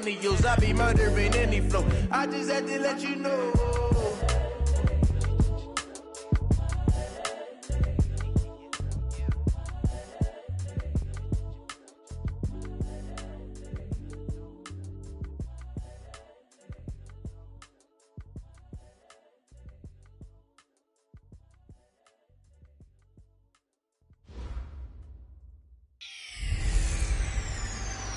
millennials. I be murdering any flow. I just had to let you know.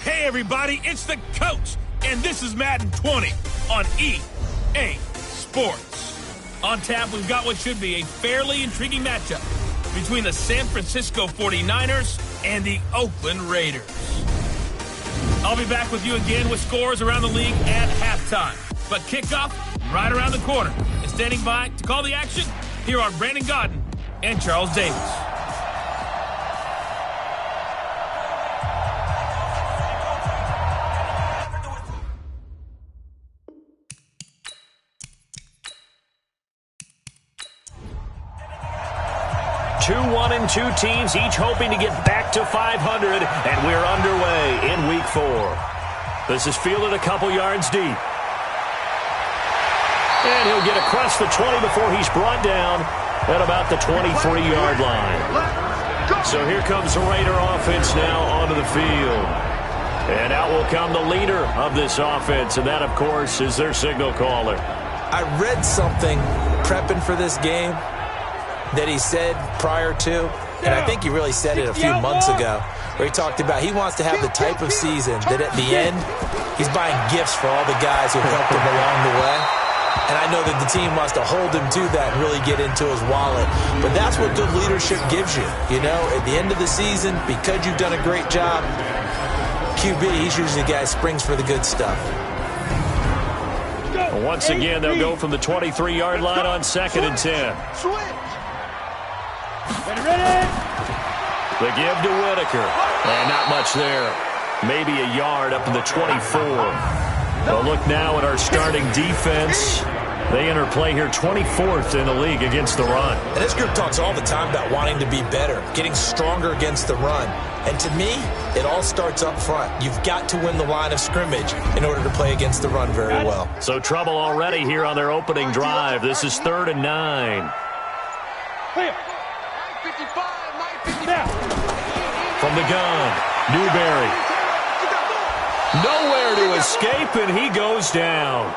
Hey everybody, it's the coach, and this is Madden 20 on EA Sports. On tap, we've got what should be a fairly intriguing matchup between the San Francisco 49ers and the Oakland Raiders. I'll be back with you again with scores around the league at halftime. But kickoff right around the corner. And standing by to call the action, here are Brandon Godden and Charles Davis. 2-1-2 teams, each hoping to get back to 500, and we're underway in Week 4. This is fielded a couple yards deep. And he'll get across the 20 before he's brought down at about the 23-yard line. So here comes the Raider offense now onto the field. And out will come the leader of this offense, and that, of course, is their signal caller. I read something prepping for this game that he said prior to, and I think he really said it a few months ago, where he talked about he wants to have the type of season that at the end, he's buying gifts for all the guys who helped him along the way. And I know that the team wants to hold him to that and really get into his wallet. But that's what good leadership gives you. You know, at the end of the season, because you've done a great job, QB, he's usually the guy who springs for the good stuff. Once again, they'll go from the 23-yard line on 2nd and 10. The give to Whitaker. And not much there. Maybe a yard up to the 24. Well, look now at our starting defense. They enter play here 24th in the league against the run. And this group talks all the time about wanting to be better, getting stronger against the run. And to me, it all starts up front. You've got to win the line of scrimmage in order to play against the run very well. So trouble already here on their opening drive. This is 3rd and 9. From the gun, Newberry. Nowhere to escape, and he goes down.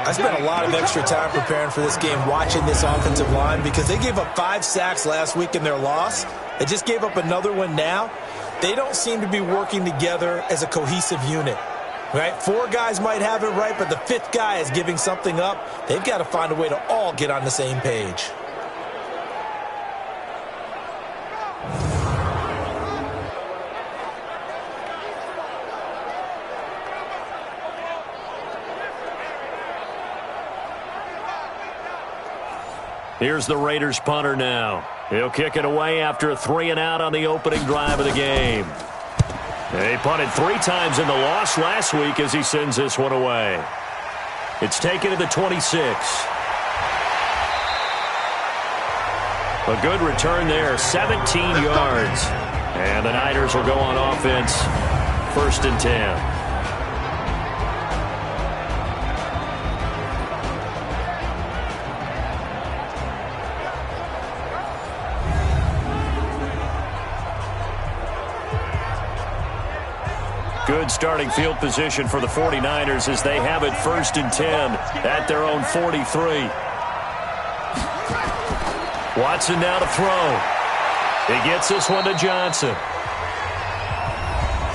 I spent a lot of extra time preparing for this game, watching this offensive line, because they gave up 5 sacks last week in their loss. They just gave up another one now. They don't seem to be working together as a cohesive unit. Right? 4 guys might have it right, but the 5th guy is giving something up. They've got to find a way to all get on the same page. Here's the Raiders punter now. He'll kick it away after a 3-and-out on the opening drive of the game. He punted 3 times in the loss last week as he sends this one away. It's taken to the 26. A good return there, 17 yards. And the Niners will go on offense, 1st and 10. Good starting field position for the 49ers as they have it 1st and 10 at their own 43. Watson now to throw. He gets this one to Johnson.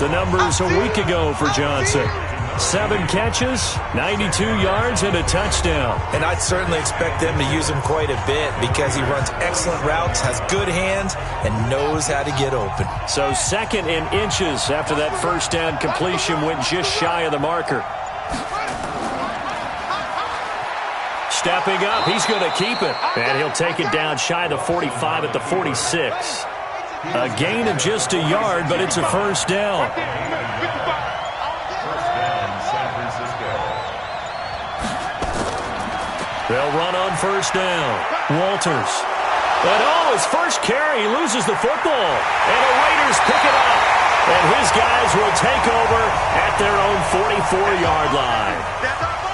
The numbers a week ago for Johnson. 7 catches, 92 yards, and a touchdown. And I'd certainly expect them to use him quite a bit because he runs excellent routes, has good hands, and knows how to get open. So 2nd in inches after that 1st down completion went just shy of the marker. Stepping up, he's going to keep it. And he'll take it down shy of the 45 at the 46. A gain of just a yard, but it's a 1st down. They'll run on 1st down. Walters. And his first carry, he loses the football. And the Raiders pick it up. will take over at their own 44-yard line. That's our ball.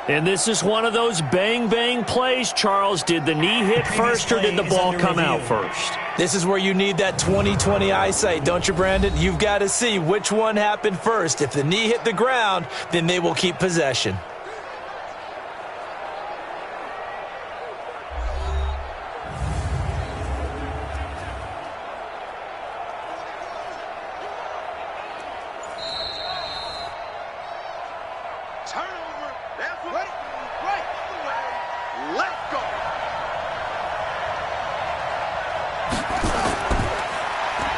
And this is one of those bang-bang plays, Charles. Did the knee hit first or did the ball come out first? This is where you need that 20/20 eyesight, don't you, Brandon? You've got to see which one happened first. If the knee hit the ground, then they will keep possession. Turnover. That's what. Right. Let's go.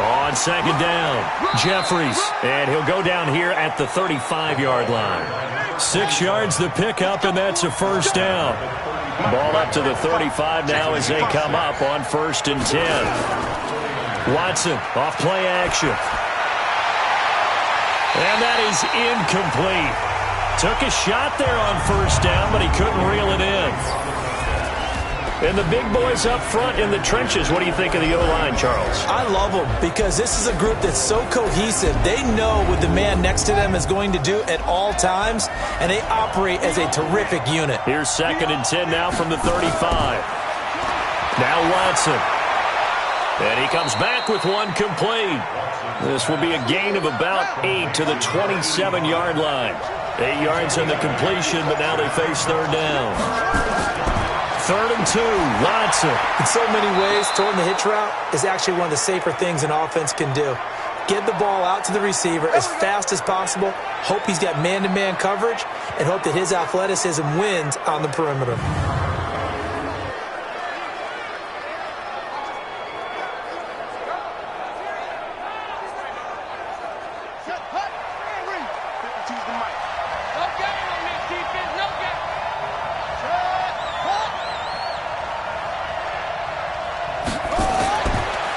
On second down, Jeffries, and he'll go down here at the 35-yard line. 6 yards the pickup, and that's a first down. Ball up to the 35 now as they come up on 1st and 10. Watson off play action. And that is incomplete. Took a shot there on 1st down, but he couldn't reel it in. And the big boys up front in the trenches. What do you think of the O-line, Charles? I love them because this is a group that's so cohesive. They know what the man next to them is going to do at all times, and they operate as a terrific unit. Here's 2nd and 10 now from the 35. Now Watson. And he comes back with one complete. This will be a gain of about 8 to the 27-yard line. 8 yards on the completion, but now they face 3rd down. 3rd and 2, Watson. In so many ways, throwing the hitch route is actually one of the safer things an offense can do. Get the ball out to the receiver as fast as possible, hope he's got man-to-man coverage, and hope that his athleticism wins on the perimeter.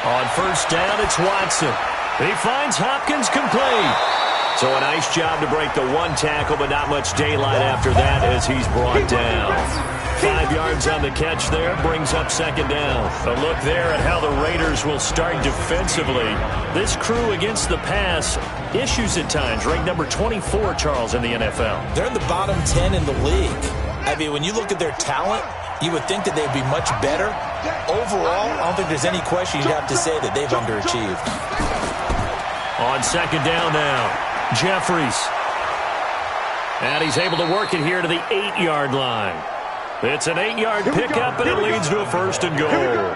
On 1st down, it's Watson. He finds Hopkins complete. So a nice job to break the one tackle, but not much daylight after that as he's brought down. 5 yards on the catch there, brings up 2nd down. A look there at how the Raiders will start defensively. This crew against the pass, issues at times, ranked number 24, Charles, in the NFL. They're in the bottom 10 in the league. I mean, when you look at their talent, you would think that they'd be much better. Overall, I don't think there's any question you'd have to say that they've underachieved. On 2nd down now, Jeffries. And he's able to work it here to the 8-yard line. It's an 8-yard pickup, and it leads to a 1st and goal.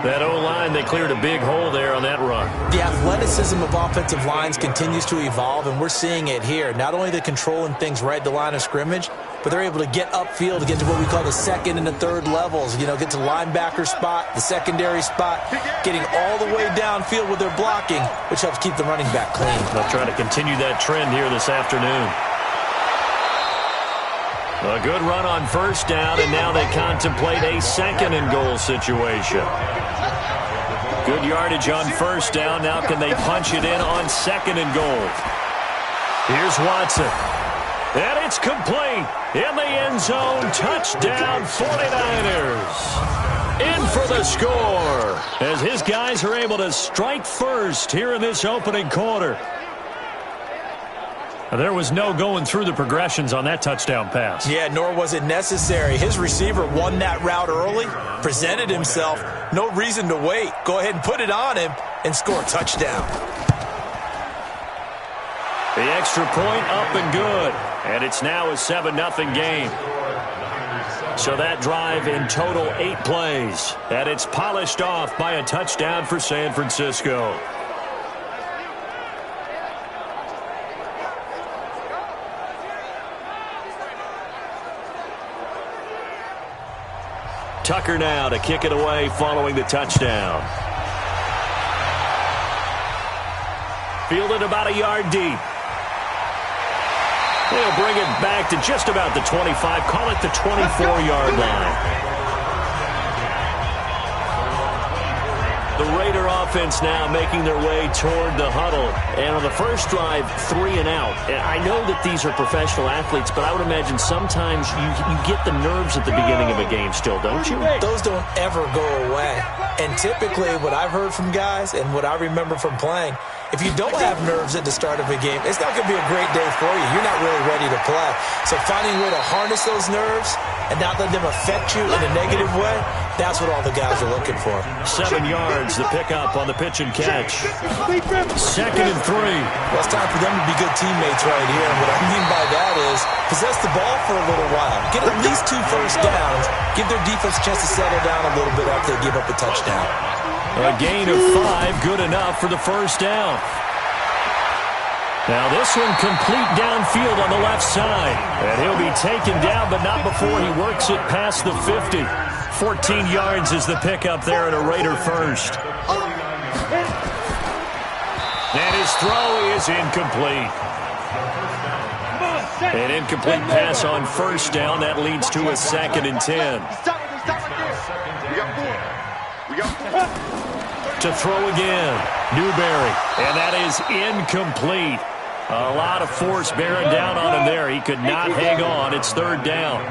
That O-line, they cleared a big hole there on that run. The athleticism of offensive lines continues to evolve, and we're seeing it here. Not only the controlling things right at the line of scrimmage, but they're able to get upfield to get to what we call the 2nd and the 3rd levels. You know, get to linebacker spot, the secondary spot, getting all the way downfield with their blocking, which helps keep the running back clean. They'll try to continue that trend here this afternoon. A good run on 1st down, and now they contemplate a 2nd and goal situation. Good yardage on 1st down. Now can they punch it in on 2nd and goal? Here's Watson. And it's complete. In the end zone, touchdown 49ers. In for the score as his guys are able to strike first here in this opening quarter. There was no going through the progressions on that touchdown pass. Yeah, nor was it necessary. His receiver won that route early, presented himself. No reason to wait. Go ahead and put it on him and score a touchdown. The extra point up and good. And it's now a 7-0 game. So that drive in total 8 plays. And it's polished off by a touchdown for San Francisco. Tucker now to kick it away following the touchdown. Fielded about a yard deep. They'll bring it back to just about the 25. Call it the 24-yard line. The Raiders Raider offense now making their way toward the huddle. And on the first drive, 3 and out. And I know that these are professional athletes, but I would imagine sometimes you get the nerves at the beginning of a game still, don't you? Those don't ever go away. And typically what I've heard from guys and what I remember from playing, if you don't have nerves at the start of a game, it's not going to be a great day for you. You're not really ready to play. So finding a way to harness those nerves and not let them affect you in a negative way, that's what all the guys are looking for. 7 yards, the pickup on the pitch and catch. 2nd and 3. Well, it's time for them to be good teammates right here. And what I mean by that is possess the ball for a little while. Get at least 2 first downs. Give their defense a chance to settle down a little bit after they give up a touchdown. A gain of 5, good enough for the first down. Now this one complete downfield on the left side. And he'll be taken down, but not before he works it past the 50. 14 yards is the pickup there and a Raider first. And his throw is incomplete. An incomplete pass on first down. That leads to a 2nd and 10. To throw again, Newberry. And that is incomplete. A lot of force bearing down on him there. He could not hang on. It's 3rd down.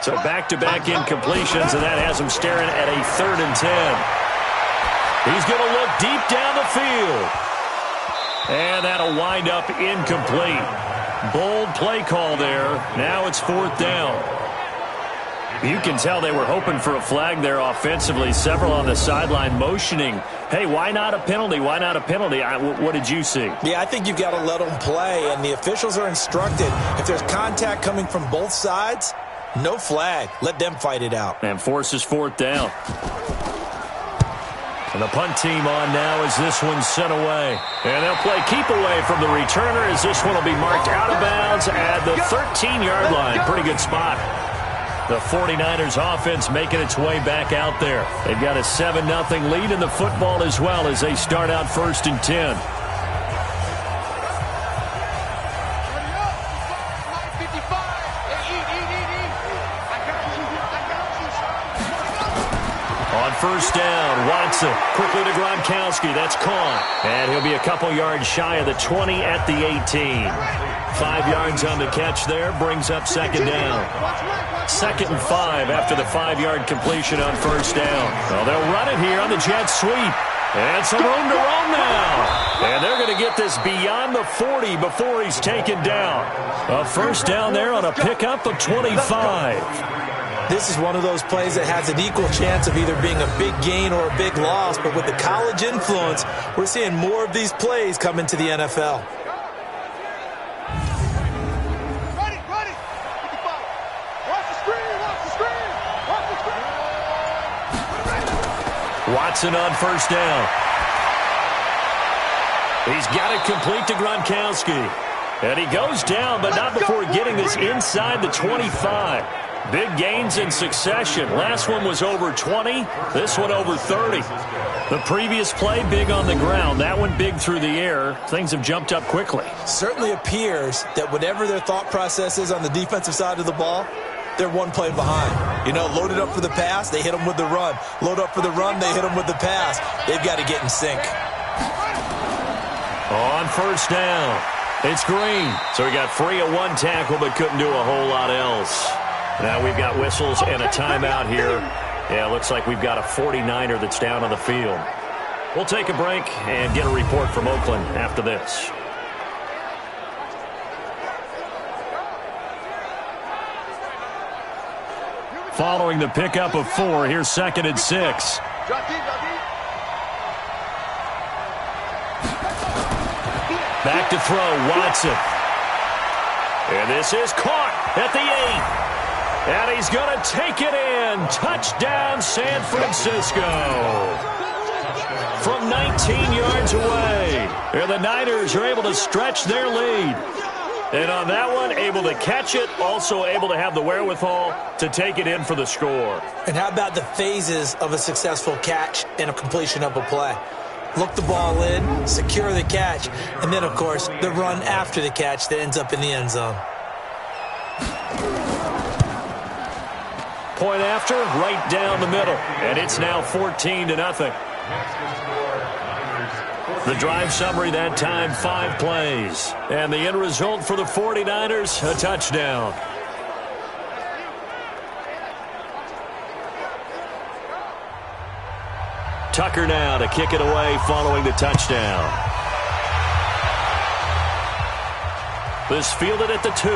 So back-to-back incompletions, and that has him staring at a 3rd and 10. He's going to look deep down the field. And that'll wind up incomplete. Bold play call there. Now it's 4th down. You can tell they were hoping for a flag there offensively. Several on the sideline motioning, hey, why not a penalty? Why not a penalty? What did you see? Yeah, I think you've got to let them play, and the officials are instructed. If there's contact coming from both sides, no flag. Let them fight it out. And forces 4th down. And the punt team on now as this one's sent away. And they'll play keep away from the returner as this one will be marked out of bounds at the 13-yard line. Pretty good spot. The 49ers offense making its way back out there. They've got a 7-0 lead in the football as well as they start out 1st and 10. On 1st down, Watson quickly to Gronkowski. That's caught. And he'll be a couple yards shy of the 20 at the 18. 5 yards on the catch there, brings up 2nd down. 2nd and 5 after the 5-yard completion on 1st down. Well, they'll run it here on the jet sweep. And some room to roam now. And they're going to get this beyond the 40 before he's taken down. A 1st down there on a pickup of 25. This is one of those plays that has an equal chance of either being a big gain or a big loss. But with the college influence, we're seeing more of these plays come into the NFL. Watson on 1st down. He's got it complete to Gronkowski. And he goes down, but not before getting this inside the 25. Big gains in succession. Last one was over 20. This one over 30. The previous play, big on the ground. That one big through the air. Things have jumped up quickly. Certainly appears that whatever their thought process is on the defensive side of the ball, they're one play behind. You know, loaded up for the pass, they hit them with the run. Load up for the run, they hit them with the pass. They've got to get in sync. On 1st down, it's Green. So he got free of 1 tackle, but couldn't do a whole lot else. Now we've got whistles and a timeout here. Yeah, looks like we've got a 49er that's down on the field. We'll take a break and get a report from Oakland after this. Following the pickup of 4, here's 2nd and 6. Back to throw, Watson. And this is caught at the 8. And he's going to take it in. Touchdown, San Francisco. From 19 yards away. And the Niners are able to stretch their lead. And on that one, able to catch it, also able to have the wherewithal to take it in for the score. And how about the phases of a successful catch and a completion of a play? Look the ball in, secure the catch, and then, of course, the run after the catch that ends up in the end zone. Point after, right down the middle. And it's now 14-0. The drive summary that time, 5 plays. And the end result for the 49ers, a touchdown. Tucker now to kick it away following the touchdown. This fielded at the 2.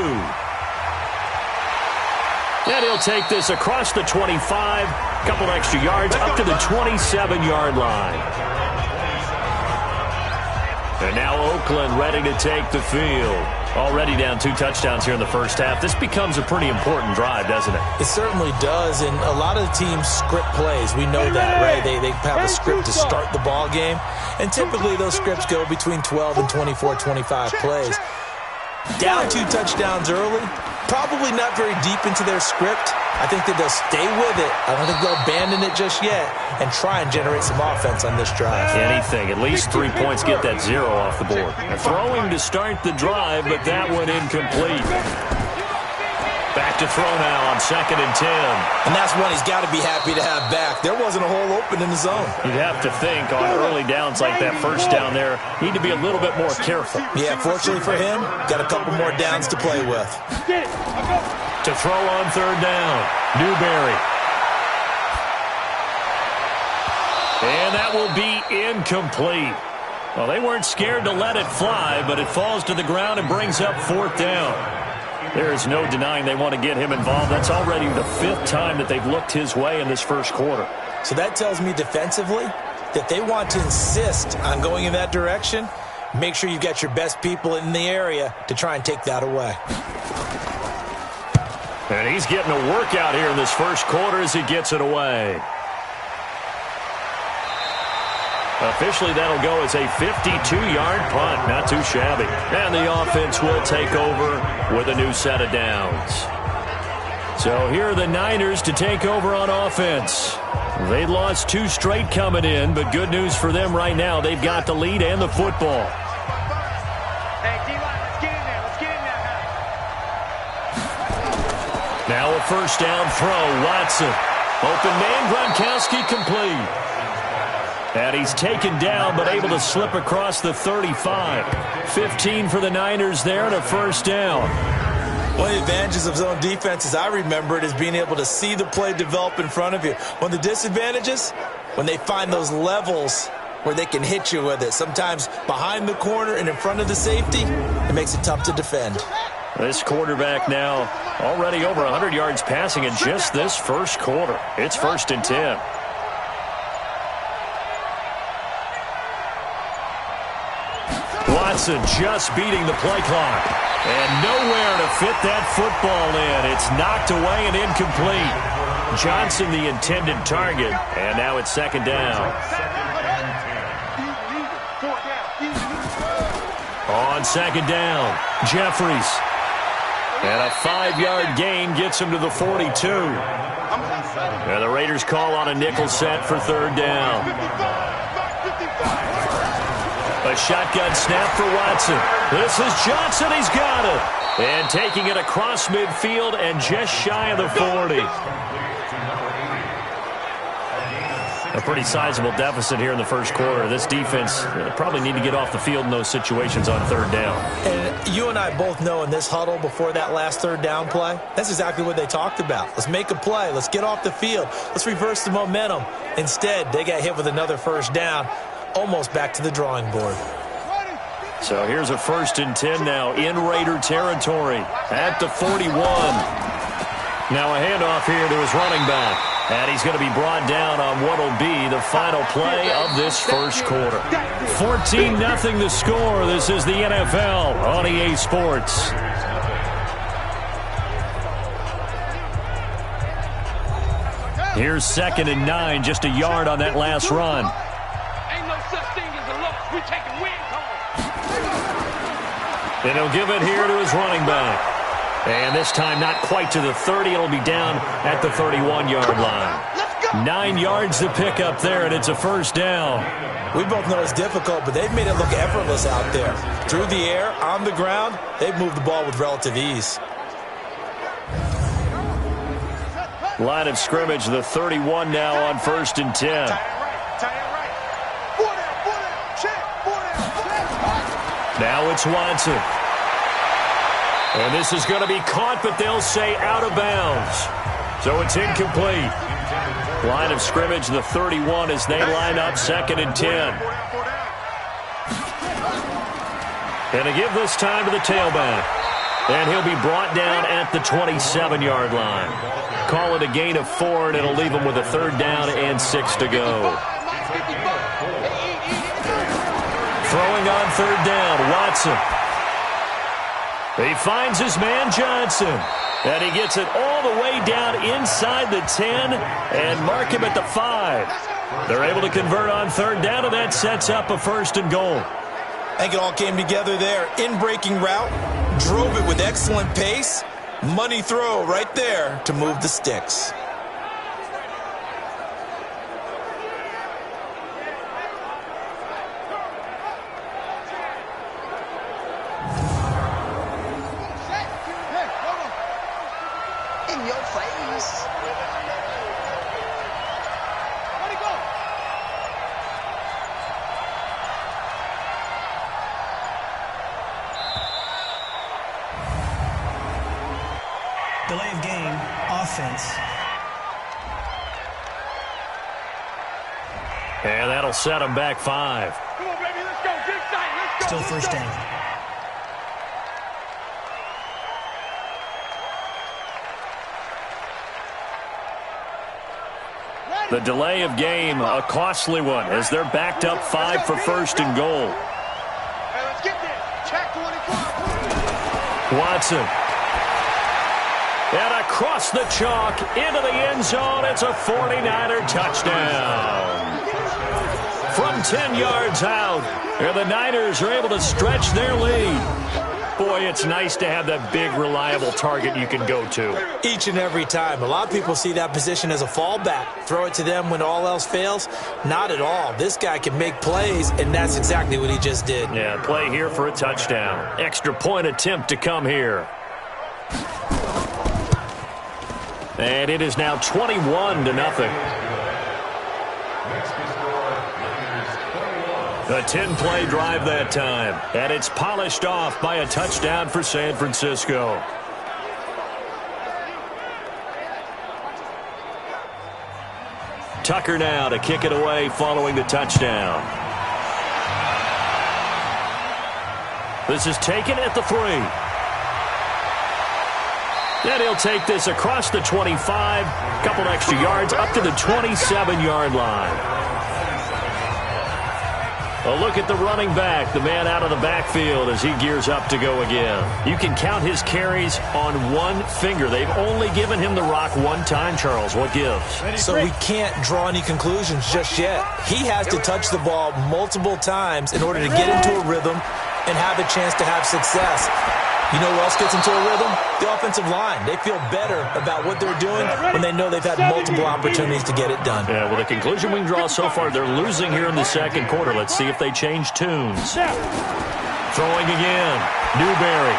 And he'll take this across the 25. Couple extra yards up to the 27-yard line. And now Oakland ready to take the field. Already down 2 touchdowns here in the first half. This becomes a pretty important drive, doesn't it? It certainly does, and a lot of the teams script plays. We know that, right? They have a script to start the ball game, and typically those scripts go between 12 and 24, 25 plays. Down 2 touchdowns early, probably not very deep into their script. I think that they'll stay with it. I don't think they'll abandon it just yet and try and generate some offense on this drive. Anything, at least 3 points, get that 0 off the board. Throwing to start the drive, but that one incomplete. Back to throw now on 2nd and 10. And that's one he's got to be happy to have back. There wasn't a hole open in the zone. You'd have to think on early downs like that first down there, need to be a little bit more careful. Yeah, fortunately for him, got a couple more downs to play with. To throw on 3rd down, Newberry. And that will be incomplete. Well, they weren't scared to let it fly, but it falls to the ground and brings up 4th down. There is no denying they want to get him involved. That's already the 5th time that they've looked his way in this first quarter. So that tells me defensively that they want to insist on going in that direction. Make sure you've got your best people in the area to try and take that away. And he's getting a workout here in this first quarter as he gets it away. Officially, that'll go as a 52-yard punt. Not too shabby. And the offense will take over with a new set of downs. So here are the Niners to take over on offense. They lost 2 straight coming in, but good news for them right now. They've got the lead and the football. Hey, D-line, let's get in there. Let's get in there. Now a first down throw. Watson. Open man, Gronkowski complete. And he's taken down, but able to slip across the 35. 15 for the Niners there and a first down. One of the advantages of zone defense, as I remember it, is being able to see the play develop in front of you. One of the disadvantages, when they find those levels where they can hit you with it. Sometimes behind the corner and in front of the safety, it makes it tough to defend. This quarterback now already over 100 yards passing in just this first quarter. It's 1st and 10. Watson just beating the play clock. And nowhere to fit that football in. It's knocked away and incomplete. Johnson the intended target. And now it's 2nd down. On 2nd down, Jeffries. And a 5-yard gain gets him to the 42. And the Raiders call on a nickel set for 3rd down. A shotgun snap for Watson. This is Johnson. He's got it. And taking it across midfield and just shy of the 40. A pretty sizable deficit here in the first quarter. This defense probably need to get off the field in those situations on 3rd down. And you and I both know in this huddle before that last 3rd down play, that's exactly what they talked about. Let's make a play. Let's get off the field. Let's reverse the momentum. Instead, they got hit with another first down. Almost back to the drawing board. So here's a 1st and 10 now in Raider territory at the 41. Now a handoff here to his running back. And he's going to be brought down on what will be the final play of this first quarter. 14-0 the score. This is the NFL on EA Sports. Here's 2nd and 9, just a yard on that last run. And he'll give it here to his running back. And this time not quite to the 30. It'll be down at the 31-yard line. 9 yards to pick up there, and it's a first down. We both know it's difficult, but they've made it look effortless out there. Through the air, on the ground, they've moved the ball with relative ease. Line of scrimmage, the 31 now on 1st and 10. Now it's Watson. And this is going to be caught, but they'll say out of bounds. So it's incomplete. Line of scrimmage, the 31, as they line up 2nd and 10. And to give this time to the tailback. And he'll be brought down at the 27-yard line. Call it a gain of 4, and it'll leave him with a 3rd down and 6 to go. Throwing on 3rd down, Watson. He finds his man Johnson. And he gets it all the way down inside the 10 and mark him at the 5. They're able to convert on 3rd down, and that sets up a 1st and goal. I think it all came together there. In-breaking route, drove it with excellent pace. Money throw right there to move the sticks. In your face. Delay of game, offense. And that'll set him back 5. Come on, baby, let's go. Get excited. Let's go. Still 1st down. The delay of game, a costly one, as they're backed up 5 for 1st and goal. Hey, let's get this. Check 24. Watson. And across the chalk, into the end zone, it's a 49er touchdown. From 10 yards out, and the Niners are able to stretch their lead. Boy, it's nice to have that big, reliable target you can go to. Each and every time. A lot of people see that position as a fallback. Throw it to them when all else fails. Not at all. This guy can make plays, and that's exactly what he just did. Yeah, play here for a touchdown. Extra point attempt to come here. And it is now 21-0. A 10-play drive that time, and it's polished off by a touchdown for San Francisco. Tucker now to kick it away following the touchdown. This is taken at the 3. And he'll take this across the 25, couple extra yards up to the 27-yard line. A look at the running back, the man out of the backfield as he gears up to go again. You can count his carries on one finger. They've only given him the rock one time, Charles. What gives? So we can't draw any conclusions just yet. He has to touch the ball multiple times in order to get into a rhythm and have a chance to have success. You know who else gets into a rhythm? The offensive line. They feel better about what they're doing when they know they've had multiple opportunities to get it done. Yeah, well, the conclusion we can draw so far, they're losing here in the second quarter. Let's see if they change tunes. Throwing again. Newberry.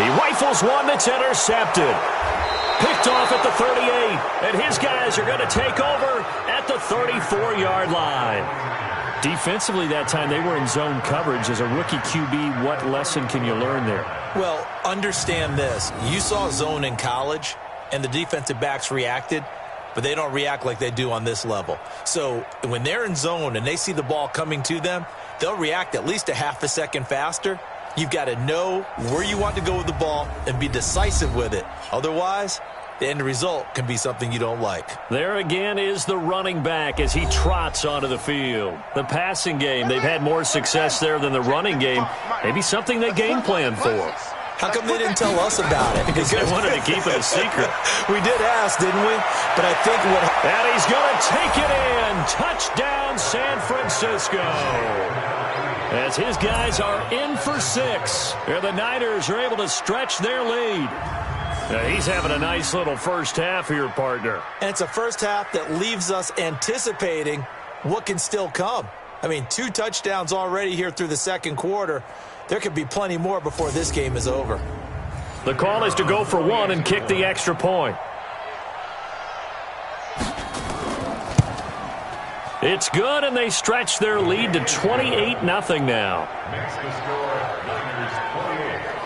He rifles one that's intercepted. Picked off at the 38, and his guys are going to take over at the 34-yard line. Defensively that time, they were in zone coverage. As a rookie QB, what lesson can you learn there? Well, understand this. You saw zone in college, and the defensive backs reacted, but they don't react like they do on this level. So when they're in zone and they see the ball coming to them, they'll react at least a half a second faster. You've got to know where you want to go with the ball and be decisive with it. Otherwise, the end result can be something you don't like. There again is the running back as he trots onto the field. The passing game, they've had more success there than the running game. Maybe something they game plan for. How come they didn't tell us about it? Because they wanted to keep it a secret. We did ask, didn't we? But I think what... And he's going to take it in. Touchdown, San Francisco. As his guys are in for 6. And the Niners are able to stretch their lead. He's having a nice little first half here, partner. And it's a first half that leaves us anticipating what can still come. I mean, 2 touchdowns already here through the second quarter. There could be plenty more before this game is over. The call is to go for 1 and kick the extra point. It's good, and they stretch their lead to 28-0 now.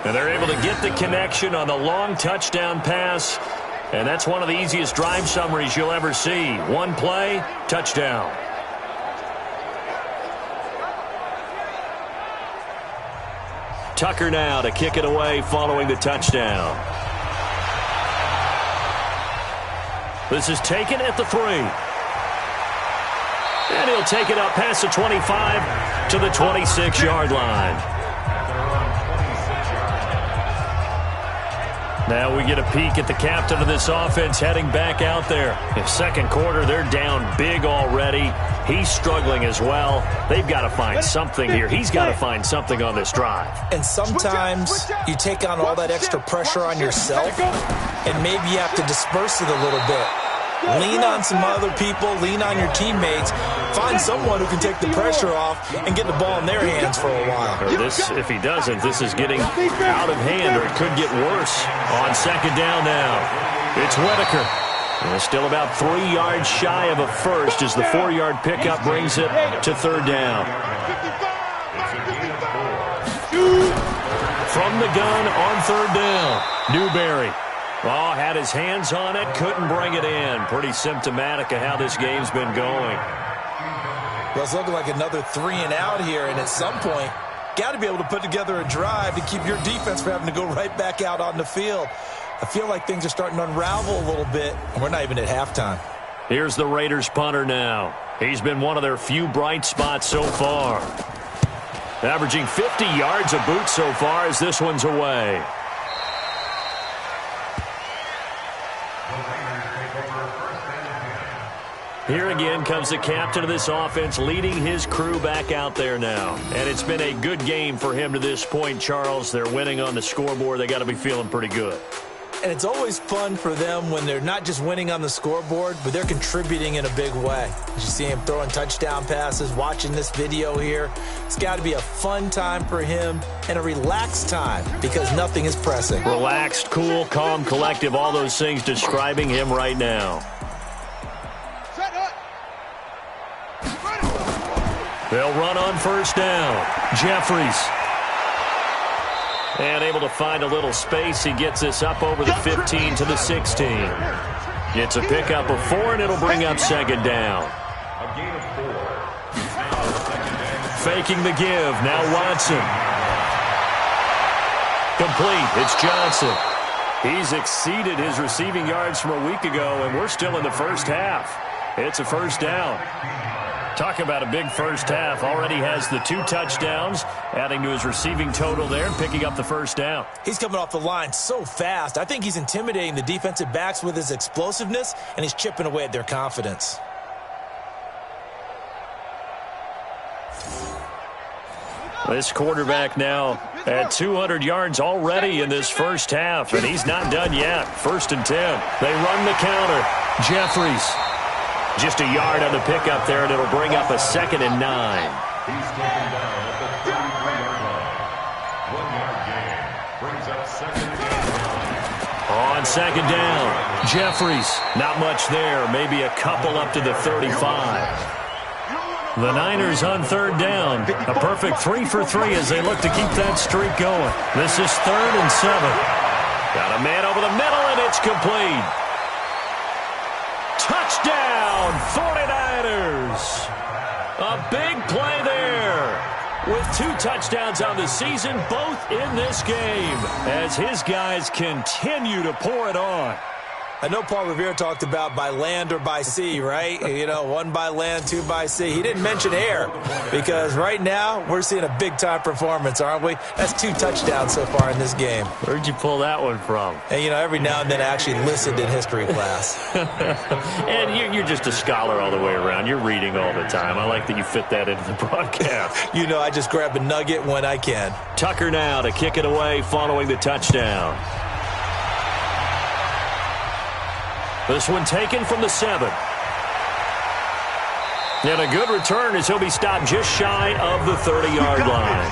And they're able to get the connection on the long touchdown pass. And that's one of the easiest drive summaries you'll ever see. One play, touchdown. Tucker now to kick it away following the touchdown. This is taken at the 3. And he'll take it up past the 25 to the 26-yard line. Now we get a peek at the captain of this offense heading back out there. In second quarter, they're down big already. He's struggling as well. They've got to find something here. He's got to find something on this drive. And sometimes you take on all that extra pressure on yourself, and maybe you have to disperse it a little bit. Lean on some other people, lean on your teammates, find someone who can take the pressure off and get the ball in their hands for a while. Or this, if he doesn't, this is getting out of hand, or it could get worse on second down now. It's Whitaker. And still about 3 yards shy of a first as the 4-yard pickup brings it to third down. From the gun on third down, Newberry. Oh, had his hands on it, couldn't bring it in. Pretty symptomatic of how this game's been going. Well, it's looking like another 3 and out here, and at some point, got to be able to put together a drive to keep your defense from having to go right back out on the field. I feel like things are starting to unravel a little bit, and we're not even at halftime. Here's the Raiders punter now. He's been one of their few bright spots so far. Averaging 50 yards a boot so far as this one's away. Here again comes the captain of this offense leading his crew back out there now. And it's been a good game for him to this point, Charles. They're winning on the scoreboard. They got to be feeling pretty good. And it's always fun for them when they're not just winning on the scoreboard, but they're contributing in a big way. As you see him throwing touchdown passes, watching this video here, it's got to be a fun time for him and a relaxed time because nothing is pressing. Relaxed, cool, calm, collective, all those things describing him right now. They'll run on first down. Jeffries. And able to find a little space. He gets this up over the 15 to the 16. Gets a pickup of 4, and it'll bring up second down. Faking the give. Now Watson. Complete. It's Johnson. He's exceeded his receiving yards from a week ago, and we're still in the first half. It's a first down. Talk about a big first half. Already has the 2 touchdowns, adding to his receiving total there, picking up the first down. He's coming off the line so fast. I think he's intimidating the defensive backs with his explosiveness, and he's chipping away at their confidence. This quarterback now at 200 yards already in this first half, and he's not done yet. 1st and 10. They run the counter. Jeffries. Just a yard on the pickup there, and it'll bring up a 2nd and 9. He's taken down at the 33-yard line. 1-yard gain brings up 2nd down. On 2nd down, Jeffries. Not much there. Maybe a couple up to the 35. The Niners on 3rd down. A perfect 3 for 3 as they look to keep that streak going. This is 3rd and 7. Got a man over the middle, and it's complete. Touchdown, 49ers. A big play there. With 2 touchdowns on the season, both in this game, as his guys continue to pour it on. I know Paul Revere talked about by land or by sea, right? You know, 1 by land, 2 by sea. He didn't mention air because right now we're seeing a big-time performance, aren't we? That's 2 touchdowns so far in this game. Where'd you pull that one from? And, you know, every now and then I actually listened in history class. And you're just a scholar all the way around. You're reading all the time. I like that you fit that into the broadcast. You know, I just grab a nugget when I can. Tucker now to kick it away following the touchdown. This one taken from the 7. And a good return as he'll be stopped just shy of the 30-yard line.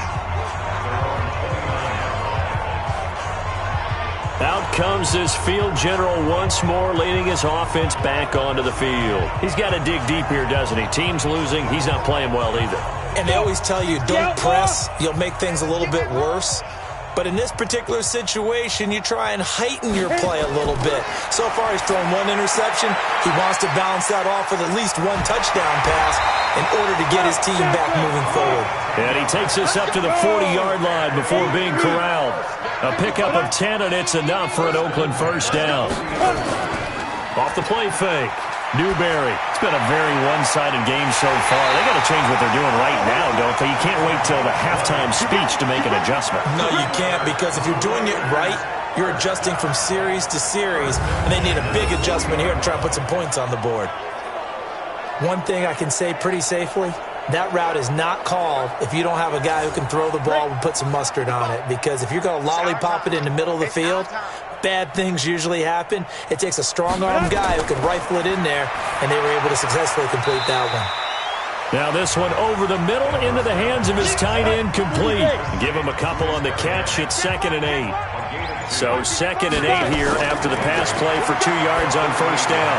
Out comes this field general once more, leading his offense back onto the field. He's got to dig deep here, doesn't he? Team's losing. He's not playing well either. And they always tell you, don't press. You'll make things a little bit worse. But in this particular situation, you try and heighten your play a little bit. So far, he's thrown one interception. He wants to balance that off with at least one touchdown pass in order to get his team back moving forward. And he takes us up to the 40-yard line before being corralled. A pickup of 10, and it's enough for an Oakland first down. Off the play fake. Newberry. It's been a very one-sided game so far. They got to change what they're doing right now, don't they? You can't wait till the halftime speech to make an adjustment. No, you can't, because if you're doing it right, you're adjusting from series to series, and they need a big adjustment here to try and put some points on the board. One thing I can say pretty safely, that route is not called if you don't have a guy who can throw the ball and put some mustard on it, because if you're going to lollipop it in the middle of the field, bad things usually happen. It takes a strong-arm guy who can rifle it in there, and they were able to successfully complete that one. Now this one over the middle into the hands of his tight end, complete. Give him a couple on the catch. It's 2nd and 8. So 2nd and 8 here after the pass play for 2 yards on first down.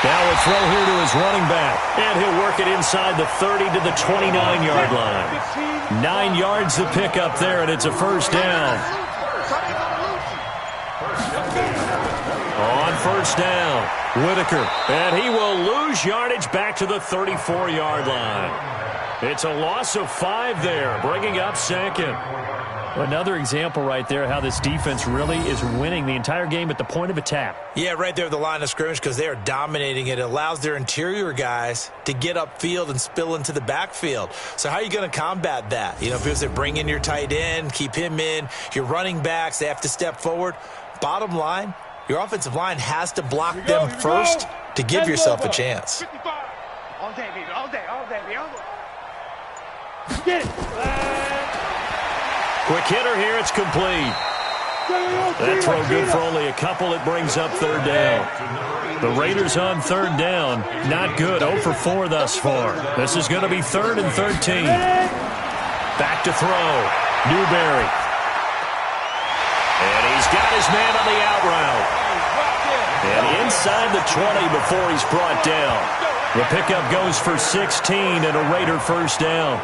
Now a throw here to his running back, and he'll work it inside the 30 to the 29-yard line. 9 yards to pick up there, and it's a first down. On first down, Whitaker, and he will lose yardage back to the 34-yard line. It's a loss of 5 there, bringing up 2nd. Another example right there how this defense really is winning the entire game at the point of attack. Yeah, right there at the line of scrimmage, because they are dominating it. It allows their interior guys to get upfield and spill into the backfield. So how are you going to combat that? You know, if you bring in your tight end, keep him in, your running backs, they have to step forward. Bottom line, your offensive line has to block them first to give yourself a chance. All day, baby, all day, all day, all day. Get it. Quick hitter here, it's complete. That throw good for only a couple. It brings up 3rd down. The Raiders on 3rd down. Not good. 0 for 4 thus far. This is going to be 3rd and 13. Back to throw. Newberry. And he's got his man on the out route. And inside the 20 before he's brought down. The pickup goes for 16 and a Raider first down.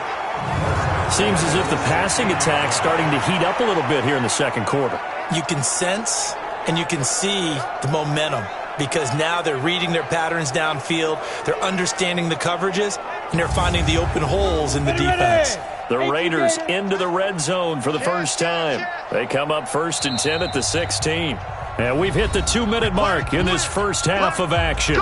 Seems as if the passing attack's starting to heat up a little bit here in the second quarter. You can sense and you can see the momentum, because now they're reading their patterns downfield, they're understanding the coverages, and they're finding the open holes in the defense. The Raiders into the red zone for the first time. They come up 1st and 10 at the 16. And we've hit the 2-minute mark in this first half of action.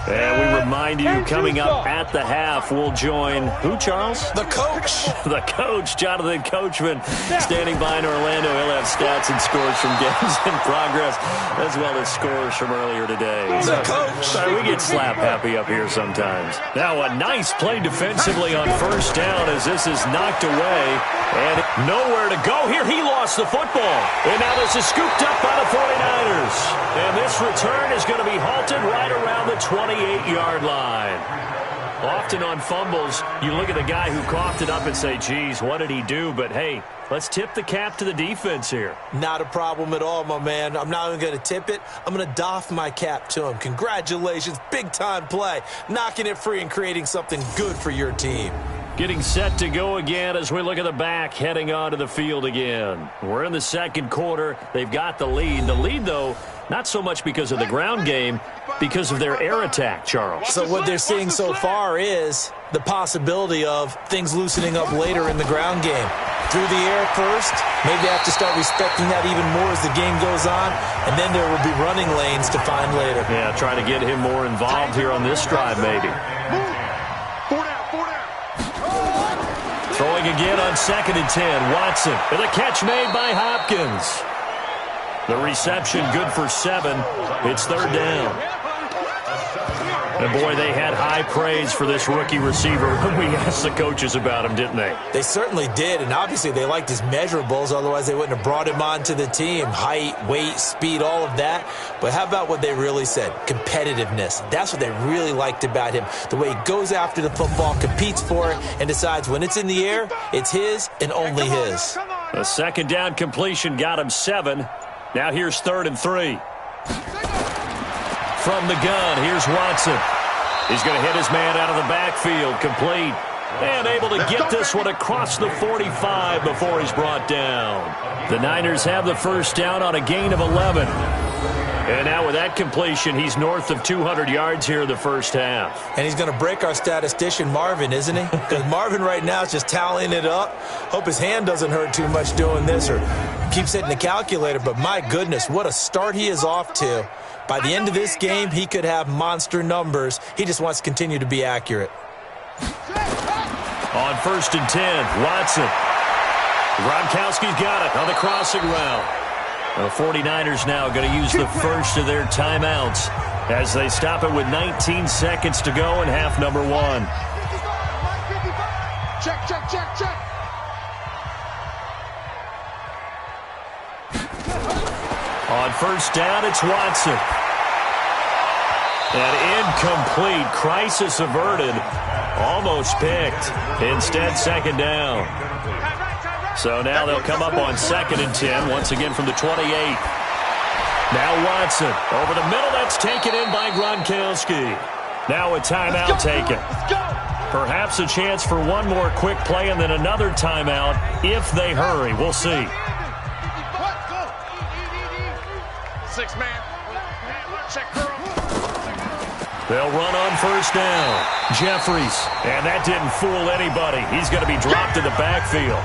And we remind you, coming up at the half, we'll join who, Charles? The coach. The coach, Jonathan Coachman, standing by in Orlando. He'll have stats and scores from games in progress, as well as scores from earlier today. The coach. Sorry, we get slap happy up here sometimes. Now a nice play defensively on first down as this is knocked away. And nowhere to go here. He lost the football. And now this is scooped up by the 49ers. And this return is going to be halted right around the 28-yard line. Often on fumbles, you look at the guy who coughed it up and say, geez, what did he do? But, hey, let's tip the cap to the defense here. Not a problem at all, my man. I'm not even going to tip it. I'm going to doff my cap to him. Congratulations. Big-time play. Knocking it free and creating something good for your team. Getting set to go again as we look at the back, heading onto the field again. We're in the second quarter. They've got the lead. The lead, though, not so much because of the ground game, because of their air attack, Charles. So what they're seeing so far is the possibility of things loosening up later in the ground game. Through the air first, maybe they have to start respecting that even more as the game goes on, and then there will be running lanes to find later. Yeah, trying to get him more involved here on this drive, maybe. Throwing again on 2nd and 10. Watson with a catch made by Hopkins. The reception good for 7. It's 3rd down. And, boy, they had high praise for this rookie receiver when we asked the coaches about him, didn't they? They certainly did, and obviously they liked his measurables. Otherwise, they wouldn't have brought him onto the team. Height, weight, speed, all of that. But how about what they really said? Competitiveness. That's what they really liked about him. The way he goes after the football, competes for it, and decides when it's in the air, it's his and only his. Come on. A second down completion got him 7. Now here's 3rd and 3. From the gun, here's Watson. He's going to hit his man out of the backfield, complete. And able to get this one across the 45 before he's brought down. The Niners have the first down on a gain of 11. And now with that completion, he's north of 200 yards here in the first half. And he's going to break our statistician Marvin, isn't he? Because Marvin right now is just tallying it up. Hope his hand doesn't hurt too much doing this or keeps hitting the calculator. But my goodness, what a start he is off to. By the end of this game, he could have monster numbers. He just wants to continue to be accurate. On 1st and 10, Watson. Gronkowski's got it on the crossing route. The 49ers now going to use the first of their timeouts as they stop it with 19 seconds to go in half number 1. Check, check, check, check. On 1st down, it's Watson. An incomplete, crisis averted, almost picked. Instead, 2nd down. So now they'll come up on 2nd and 10, once again from the 28. Now Watson over the middle. That's taken in by Gronkowski. Now a timeout taken. Perhaps a chance for one more quick play and then another timeout if they hurry. We'll see. 6-man. Check curl. They'll run on 1st down. Jeffries. And that didn't fool anybody. He's going to be dropped in the backfield.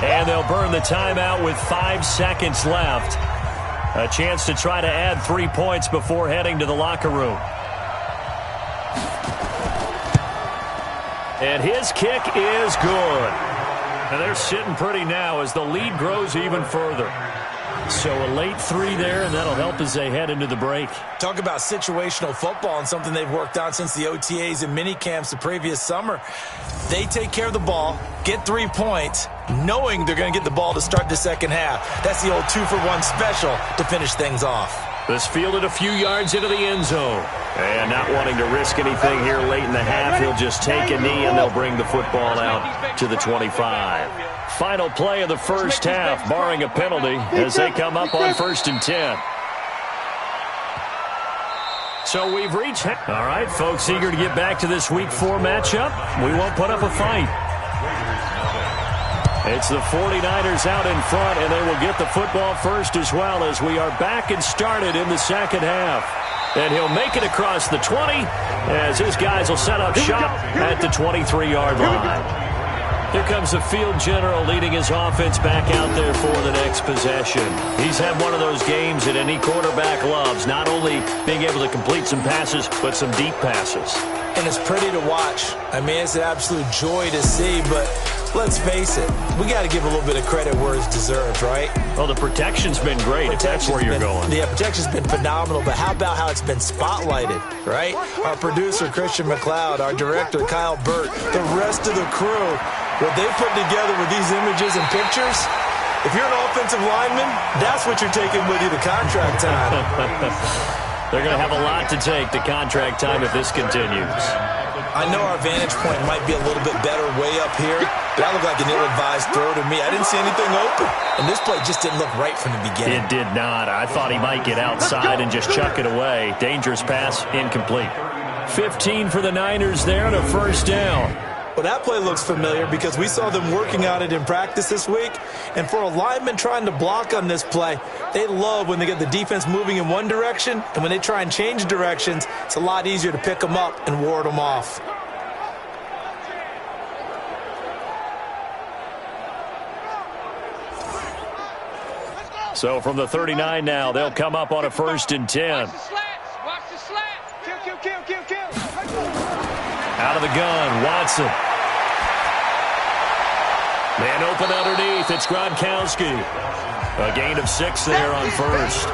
And they'll burn the timeout with 5 seconds left. A chance to try to add 3 points before heading to the locker room. And his kick is good. And they're sitting pretty now as the lead grows even further. So a late 3 there, and that'll help as they head into the break. Talk about situational football and something they've worked on since the OTAs and mini camps the previous summer. They take care of the ball, get 3 points, knowing they're going to get the ball to start the second half. That's the old 2-for-1 special to finish things off. This fielded a few yards into the end zone. And not wanting to risk anything here late in the half, he'll just take a knee and they'll bring the football out to the 25. Final play of the first half, barring a penalty, as they come up on 1st and 10. So we've reached... All right, folks, eager to get back to this Week 4 matchup. We won't put up a fight. It's the 49ers out in front, and they will get the football first as well as we are back and started in the second half. And he'll make it across the 20 as his guys will set up shop at the 23-yard line. Here comes the field general leading his offense back out there for the next possession. He's had one of those games that any quarterback loves, not only being able to complete some passes, but some deep passes. And it's pretty to watch. I mean, it's an absolute joy to see, but let's face it, we got to give a little bit of credit where it's deserved, right? Well, the protection's been great, if that's where you're going. Yeah, protection's been phenomenal, but how about how it's been spotlighted, right? Our producer, Christian McLeod, our director, Kyle Burt, the rest of the crew, what they put together with these images and pictures, if you're an offensive lineman, that's what you're taking with you to contract time. They're going to have a lot to take to contract time if this continues. I know our vantage point might be a little bit better way up here, but that looked like an ill-advised throw to me. I didn't see anything open, and this play just didn't look right from the beginning. It did not. I thought he might get outside and just chuck it away. Dangerous pass, incomplete. 15 for the Niners there and a first down. Well, that play looks familiar because we saw them working on it in practice this week. And for a lineman trying to block on this play, they love when they get the defense moving in one direction. And when they try and change directions, it's a lot easier to pick them up and ward them off. So from the 39 now, they'll come up on a 1st and 10. Watch the slats. Kill. Out of the gun, Watson. Man open underneath, it's Gronkowski. A gain of 6 there on 1st.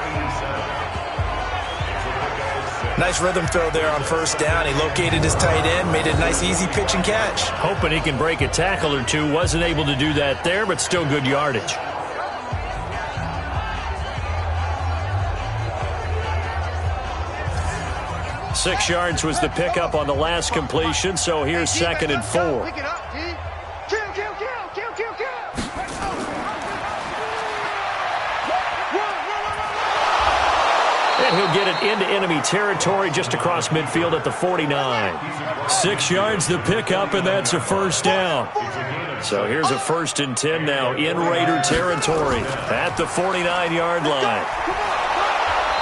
Nice rhythm throw there on 1st down. He located his tight end, made it a nice easy pitch and catch. Hoping he can break a tackle or two. Wasn't able to do that there, but still good yardage. Six yards was the pickup on the last completion, so here's 2nd and 4. get it into enemy territory just across midfield at the 49. 6 yards the pickup, and that's a first down. So here's a 1st and 10 now in Raider territory at the 49-yard line.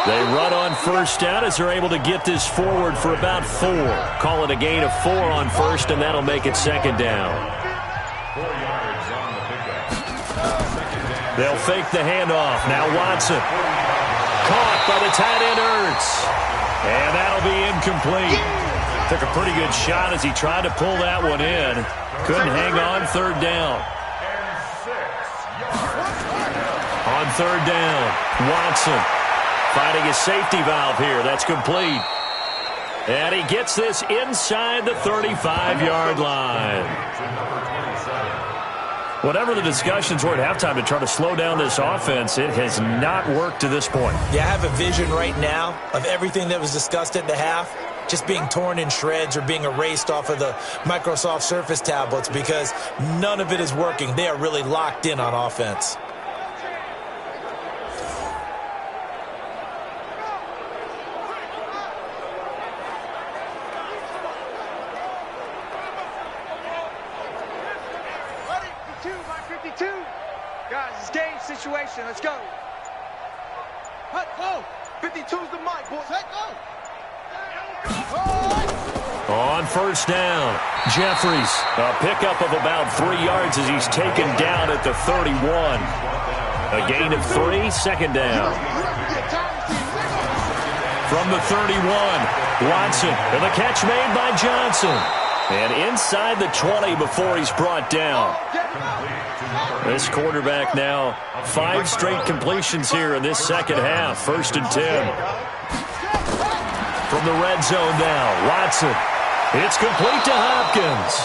They run on first down as they're able to get this forward for about 4. Call it a gain of 4 on first, and that'll make it 2nd down. 4 yards on the pickup. They'll fake the handoff. Now Watson. Caught by the tight end Ertz. And that'll be incomplete. Took a pretty good shot as he tried to pull that one in. Couldn't hang on 3rd down. On 3rd down, Watson finding his safety valve here. That's complete. And he gets this inside the 35-yard line. Whatever the discussions were at halftime to try to slow down this offense, it has not worked to this point. Yeah, I have a vision right now of everything that was discussed at the half just being torn in shreds or being erased off of the Microsoft Surface tablets because none of it is working. They are really locked in on offense. Guys, it's game situation. Let's go. Let's go. 52's the mic, boys. Let's go. On first down, Jeffries, a pickup of about 3 yards as he's taken down at the 31. A gain of 3, 2nd down. From the 31, Watson, and the catch made by Johnson. And inside the 20 before he's brought down. This quarterback now, 5 straight completions here in this second half. 1st and 10. From the red zone now, Watson. It's complete to Hopkins.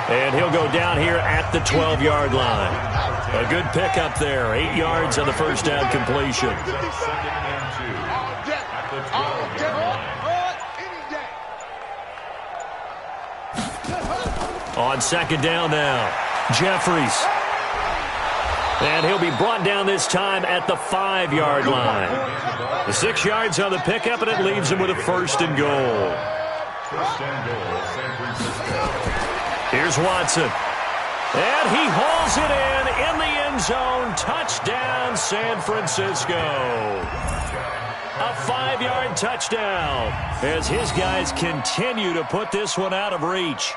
And he'll go down here at the 12-yard line. A good pickup there. 8 yards on the first down completion. 2nd and 2 at the 12-yard line. On 2nd down now, Jeffries. And he'll be brought down this time at the 5-yard line. The 6 yards on the pickup, and it leaves him with a 1st and goal. 1st and goal, San Francisco. Here's Watson. And he hauls it in the end zone. Touchdown, San Francisco. A 5-yard touchdown as his guys continue to put this one out of reach.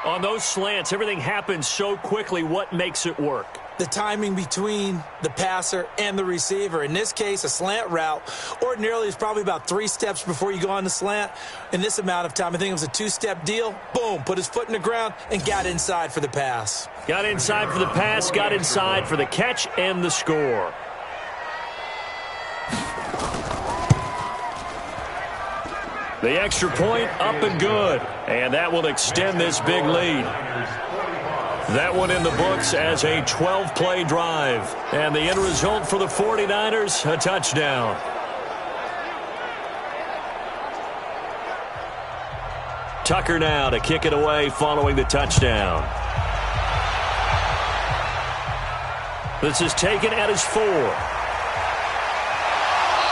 On those slants, everything happens so quickly. What makes it work? The timing between the passer and the receiver. In this case, a slant route ordinarily is probably about 3 steps before you go on the slant. In this amount of time, I think it was a 2-step deal. Boom, put his foot in the ground and got inside for the pass. Got inside for the pass, got inside for the catch and the score. The extra point up and good. And that will extend this big lead. That one in the books as a 12-play drive. And the end result for the 49ers, a touchdown. Tucker now to kick it away following the touchdown. This is taken at his 4.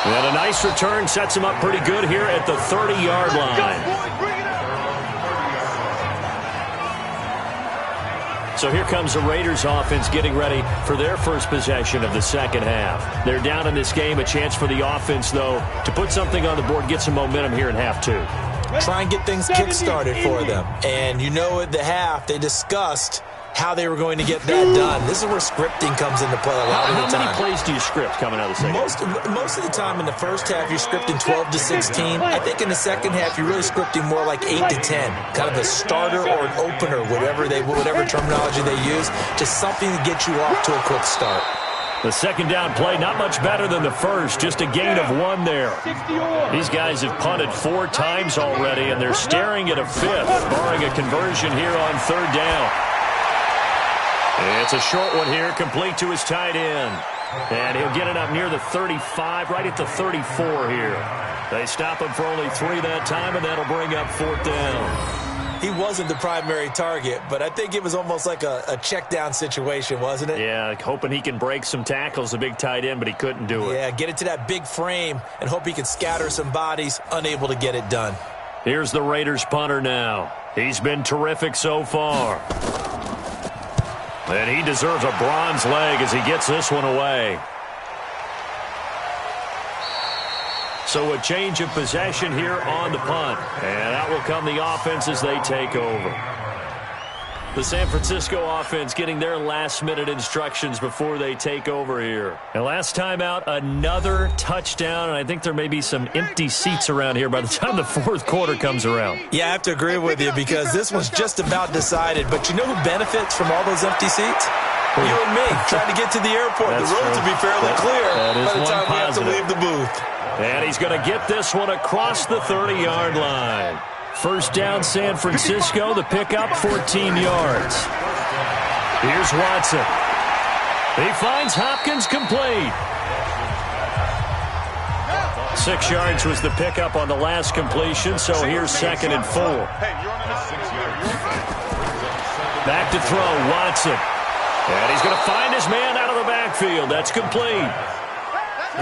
And a nice return sets him up pretty good here at the 30-yard line. So here comes the Raiders offense getting ready for their first possession of the second half. They're down in this game. A chance for the offense, though, to put something on the board, get some momentum here in half 2. Try and get things kick-started for them. And you know at the half, they discussed how they were going to get that done. This is where scripting comes into play a lot of the time. How many plays do you script coming out of the second half? Most of the time in the first half, you're scripting 12 to 16. I think in the second half, you're really scripting more like 8 to 10. Kind of a starter or an opener, whatever terminology they use, just something to get you off to a quick start. The second down play, not much better than the first, just a gain of 1 there. These guys have punted 4 times already, and they're staring at a 5th, barring a conversion here on 3rd down. It's a short one here, complete to his tight end. And he'll get it up near the 35, right at the 34 here. They stop him for only 3 that time, and that'll bring up 4th down. He wasn't the primary target, but I think it was almost like a check down situation, wasn't it? Yeah, like hoping he can break some tackles, a big tight end, but he couldn't do it. Yeah, get it to that big frame and hope he can scatter some bodies, unable to get it done. Here's the Raiders punter now. He's been terrific so far. And he deserves a bronze leg as he gets this one away. So a change of possession here on the punt. And out will come the offense as they take over. The San Francisco offense getting their last-minute instructions before they take over here. And last time out, another touchdown, and I think there may be some empty seats around here by the time the fourth quarter comes around. Yeah, I have to agree with you because this was just about decided. But you know who benefits from all those empty seats? You and me, trying to get to the airport. That's the roads will be fairly clear by the time we have to leave the booth. And he's going to get this one across the 30-yard line. First down, San Francisco. The pickup, 14 yards. Here's Watson. He finds Hopkins complete. 6 yards was the pickup on the last completion, so here's 2nd and 4. Back to throw, Watson. And he's going to find his man out of the backfield. That's complete.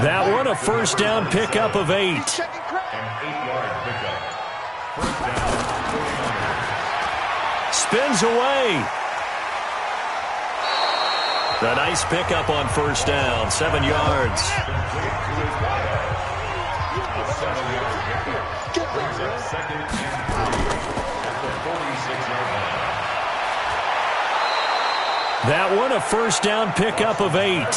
That one, a first down pickup of 8. Spins away. A nice pickup on first down, 7 yards. That one, a first down pickup of 8.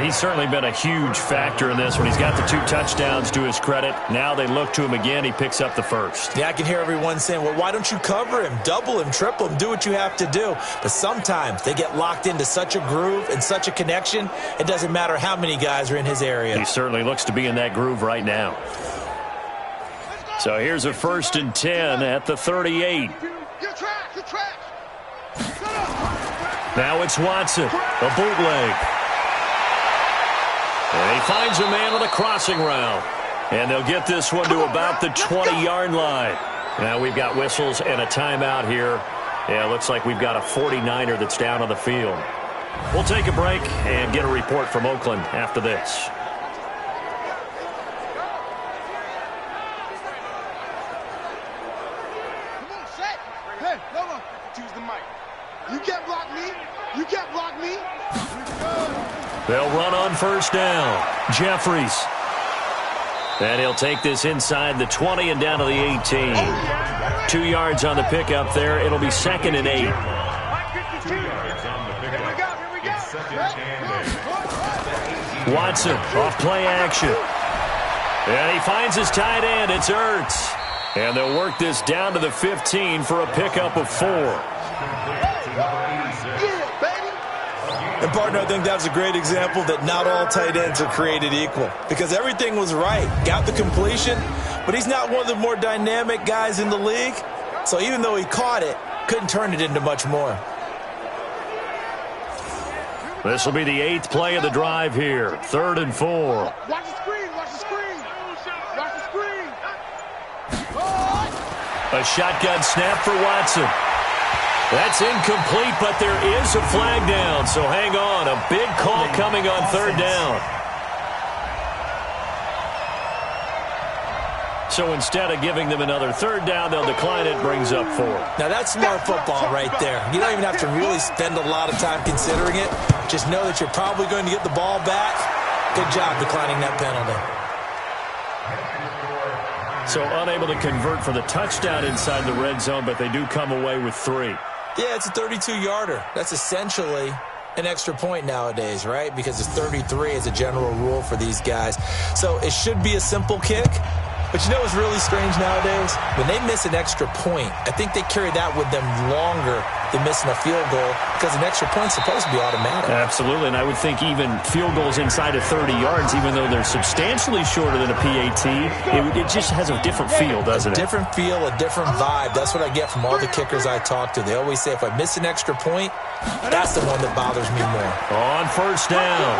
He's certainly been a huge factor in this one. He's got the 2 touchdowns to his credit. Now they look to him again. He picks up the first. Yeah, I can hear everyone saying, well, why don't you cover him, double him, triple him, do what you have to do. But sometimes they get locked into such a groove and such a connection, it doesn't matter how many guys are in his area. He certainly looks to be in that groove right now. So here's a 1st and 10 at the 38. Now it's Watson, a bootleg. And he finds a man on a crossing route. And they'll get this one to about the 20-yard line. Now we've got whistles and a timeout here. Yeah, it looks like we've got a 49er that's down on the field. We'll take a break and get a report from Oakland after this. Hey, Lola, choose the mic. You can't block me. You can't block me. They'll run on first down. Jeffries. And he'll take this inside the 20 and down to the 18. 2 yards on the pickup there. It'll be 2nd and 8. 2 yards on the pickup. It's 2nd and 8. Watson off play action. And he finds his tight end. It's Ertz. And they'll work this down to the 15 for a pickup of 4. And, partner, I think that's a great example that not all tight ends are created equal. Because everything was right. Got the completion, but he's not one of the more dynamic guys in the league. So even though he caught it, couldn't turn it into much more. This will be the 8th play of the drive here. 3rd and 4. Watch the screen. Watch the screen. Watch the screen. A shotgun snap for Watson. That's incomplete, but there is a flag down, so hang on. A big call coming on 3rd down. So instead of giving them another 3rd down, they'll decline it, brings up 4. Now that's smart football right there. You don't even have to really spend a lot of time considering it. Just know that you're probably going to get the ball back. Good job declining that penalty. So unable to convert for the touchdown inside the red zone, but they do come away with 3. Yeah, it's a 32-yarder. That's essentially an extra point nowadays, right? Because it's 33 as a general rule for these guys. So it should be a simple kick. But you know what's really strange nowadays? When they miss an extra point, I think they carry that with them longer than missing a field goal because an extra point's supposed to be automatic. Absolutely, and I would think even field goals inside of 30 yards, even though they're substantially shorter than a PAT, it just has a different feel, doesn't it? A different feel, a different vibe. That's what I get from all the kickers I talk to. They always say if I miss an extra point, that's the one that bothers me more. On first down,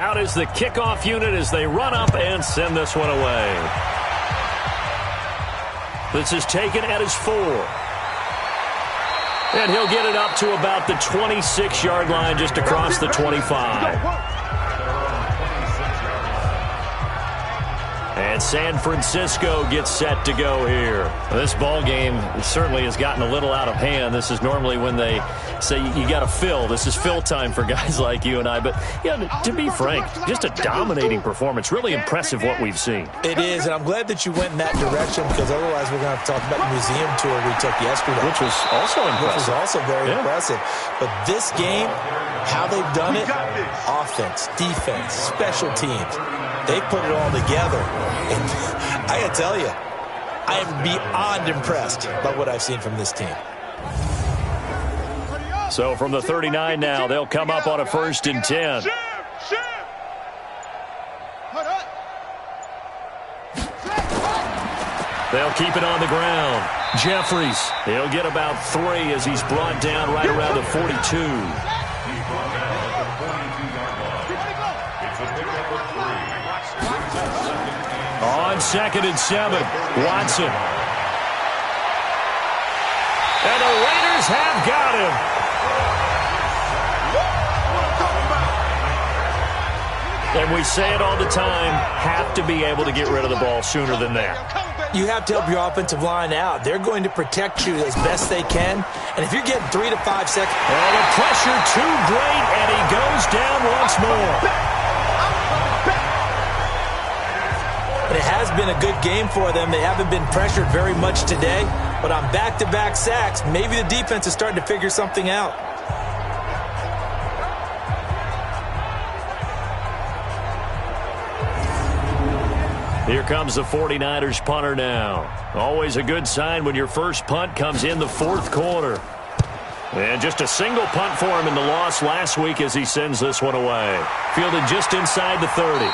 Out is the kickoff unit as they run up and send this one away. This is taken at his 4. And he'll get it up to about the 26-yard line, just across the 25. And San Francisco gets set to go here. This ball game certainly has gotten a little out of hand. This is normally when they say you got to fill. This is fill time for guys like you and I. But, yeah, to be frank, just a dominating performance. Really impressive what we've seen. It is, and I'm glad that you went in that direction because otherwise we're going to have to talk about the museum tour we took yesterday. Which was also impressive. Which was also very impressive. But this game, how they've done it, offense, defense, special teams, they put it all together. And I got to tell you, I am beyond impressed by what I've seen from this team. So from the 39 now, they'll come up on a 1st and 10. They'll keep it on the ground. Jeffries, he'll get about 3 as he's brought down right around the 42. On 2nd and 7, Watson. And the Raiders have got him. And we say it all the time, have to be able to get rid of the ball sooner than that. You have to help your offensive line out. They're going to protect you as best they can. And if you're getting 3 to 5 seconds. And the pressure too great, and he goes down once more. But it has been a good game for them. They haven't been pressured very much today. But on back-to-back sacks, maybe the defense is starting to figure something out. Here comes the 49ers punter now. Always a good sign when your first punt comes in the 4th quarter. And just a single punt for him in the loss last week as he sends this one away. Fielded just inside the 30.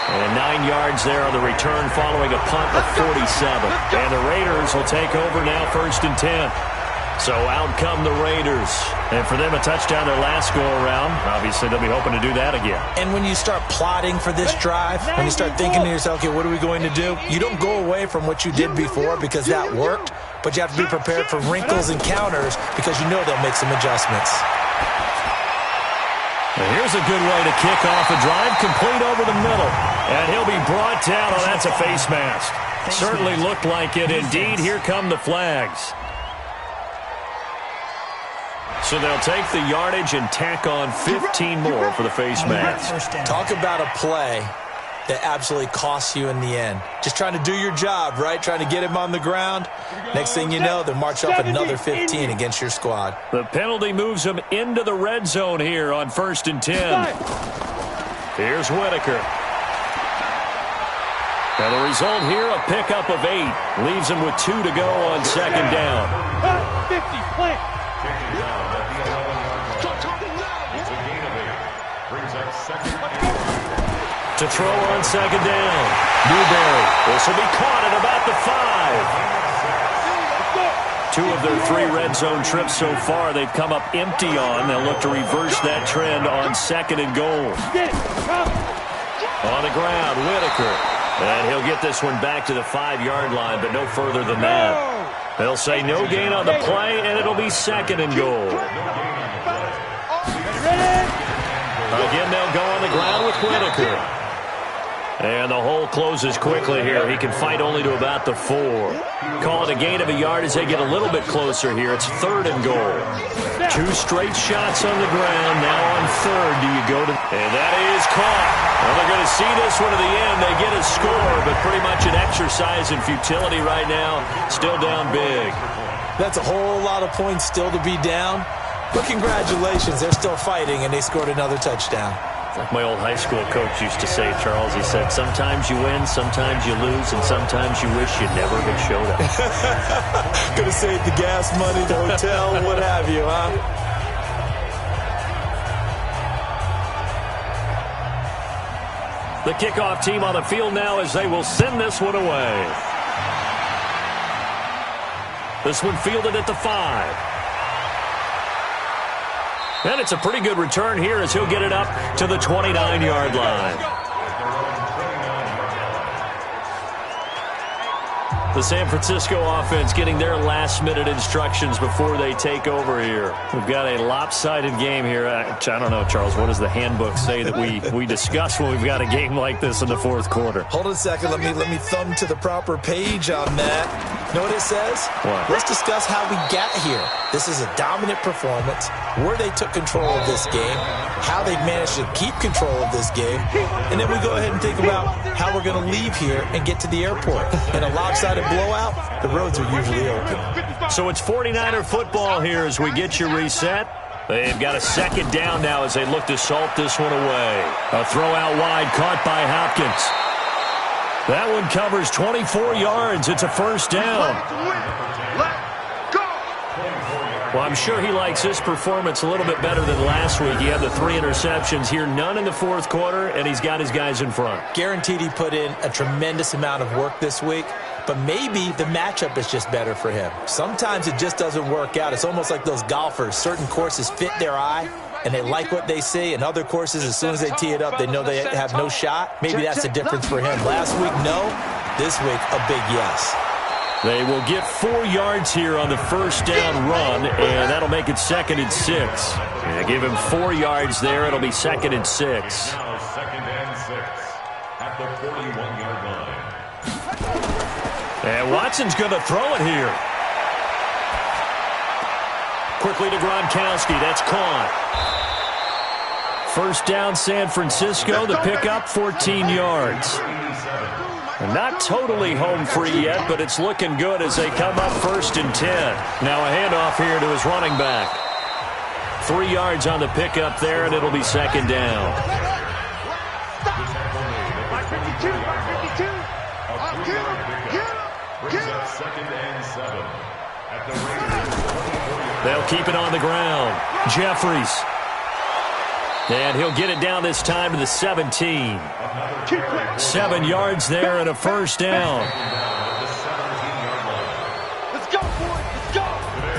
And 9 yards there on the return following a punt of 47. And the Raiders will take over now 1st and 10. So out come the Raiders. And for them, a touchdown their last go-around. Obviously, they'll be hoping to do that again. And when you start plotting for this drive, when you start thinking to yourself, okay, what are we going to do? You don't go away from what you did before because that worked, but you have to be prepared for wrinkles and counters because you know they'll make some adjustments. And here's a good way to kick off a drive, complete over the middle. And he'll be brought down. Oh, that's a face mask. Certainly looked like it. Indeed, here come the flags. So they'll take the yardage and tack on 15 more for the face mask. Talk about a play that absolutely costs you in the end. Just trying to do your job, right? Trying to get him on the ground. Next thing you know, they'll march off another 15 against your squad. The penalty moves them into the red zone here on 1st and 10. Here's Whitaker. And the result here, a pickup of 8. Leaves them with 2 to go on 2nd down. 50, plant. To throw on 2nd down. Newberry. This will be caught at about the 5. 2 of their 3 red zone trips so far they've come up empty on. They'll look to reverse that trend on 2nd and goal. On the ground, Whitaker. And he'll get this one back to the 5-yard line, but no further than that. They'll say no gain on the play, and it'll be 2nd and goal. Again, they'll go on the ground with Whitaker. And the hole closes quickly here. He can fight only to about the 4. Call it a gain of a yard as they get a little bit closer here. It's 3rd and goal. 2 straight shots on the ground. Now on 3rd, do you go to... And that is caught. Well, they're going to see this one to the end. They get a score, but pretty much an exercise in futility right now. Still down big. That's a whole lot of points still to be down. But congratulations, they're still fighting, and they scored another touchdown. Like my old high school coach used to say, Charles, he said, sometimes you win, sometimes you lose, and sometimes you wish you never had showed up. Gonna save the gas money, the hotel, what have you, huh? The kickoff team on the field now as they will send this one away. This one fielded at the 5. And it's a pretty good return here as he'll get it up to the 29-yard line. The San Francisco offense getting their last-minute instructions before they take over here. We've got a lopsided game here. I don't know, Charles, what does the handbook say that we discuss when we've got a game like this in the fourth quarter? Hold on a second. Let me thumb to the proper page on that. You know what it says? What? Let's discuss how we got here. This is a dominant performance, where they took control of this game, how they managed to keep control of this game, and then we go ahead and think about how we're going to leave here and get to the airport. In a lopsided blowout, the roads are usually open. So it's 49er football here as we get you reset. They've got a second down now as they look to salt this one away. A throw out wide caught by Hopkins. That one covers 24 yards. It's a first down. Well, I'm sure he likes his performance a little bit better than last week. He had the 3 interceptions here, none in the fourth quarter, and he's got his guys in front. Guaranteed he put in a tremendous amount of work this week, but maybe the matchup is just better for him. Sometimes it just doesn't work out. It's almost like those golfers. Certain courses fit their eye, and they like what they see, and other courses, as soon as they tee it up, they know they have no shot. Maybe that's the difference for him. Last week, no. This week, a big yes. They will get 4 yards here on the first down run, and that'll make it 2nd and 6. Yeah, give him 4 yards there. It'll be 2nd and 6. Now 2nd and 6 at the 41-yard line. And Watson's going to throw it here. Quickly to Gronkowski. That's caught. First down, San Francisco. The pickup, 14 yards. And not totally home free yet, but it's looking good as they come up 1st and 10. Now a handoff here to his running back. 3 yards on the pickup there, and it'll be 2nd down. They'll keep it on the ground. Jeffries. And he'll get it down this time to the 17. 7 yards there and a first down. Let's go, boys. Let's go.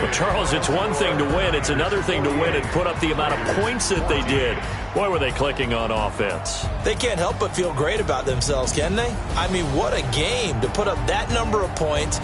Well, Charles, it's one thing to win. It's another thing to win and put up the amount of points that they did. Boy, were they clicking on offense. They can't help but feel great about themselves, can they? I mean, what a game to put up that number of points.